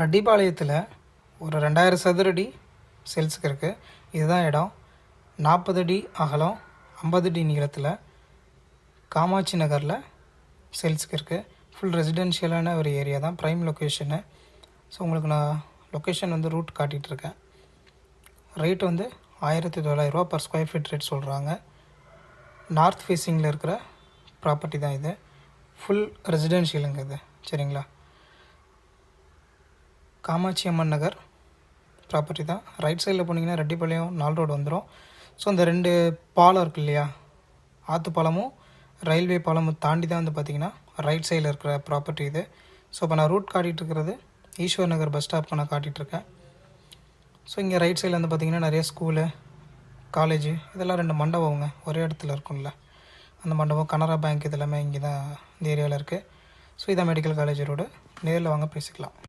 ரெட்டிப்பாளையத்தில் ஒரு 2000 சதுரடி சேல்ஸுக்கு இருக்குது. இதுதான் இடம். 40 அடி அகலம், 50 அடி நீளத்தில் காமாட்சி நகரில் சேல்ஸுக்கு இருக்குது. ஃபுல் ரெசிடென்ஷியலான ஒரு ஏரியா தான், ப்ரைம் லொக்கேஷனு. ஸோ உங்களுக்கு நான் லொக்கேஷன் ரூட் காட்டிகிட்ருக்கேன். Rate 1900 per square feet rate சொல்கிறாங்க. நார்த் ஃபேஸிங்கில் இருக்கிற ப்ராப்பர்ட்டி தான் இது. ஃபுல் ரெசிடென்ஷியலுங்க இது. சரிங்களா? காமாட்சி அம்மன் நகர் ப்ராப்பர்ட்டி தான். ரைட் சைடில் போனீங்கன்னா ரெட்டிப்பாளையம் 4 ரோடு வந்துடும். ஸோ இந்த 2 பாலம் இருக்குது இல்லையா, ஆற்று பாலமும் ரயில்வே பாலமும் தாண்டி தான் பார்த்திங்கன்னா ரைட் சைடில் இருக்கிற ப்ராப்பர்ட்டி இது. ஸோ இப்போ நான் ரூட் காட்டிகிட்ருக்கிறது ஈஸ்வர் நகர் பஸ் ஸ்டாப்க்கு நான் காட்டிகிட்ருக்கேன். ஸோ இங்கே ரைட் சைடில் பார்த்திங்கன்னா நிறைய ஸ்கூலு, காலேஜு, இதெல்லாம் 2 மண்டபங்க ஒரே இடத்துல இருக்கும்ல, அந்த மண்டபம், கனரா பேங்க், இதெல்லாமே இங்கே தான் இந்த ஏரியாவில் இருக்குது. ஸோ இதான் மெடிக்கல் காலேஜ் ரோடு. நேரில் வாங்க பேசிக்கலாம்.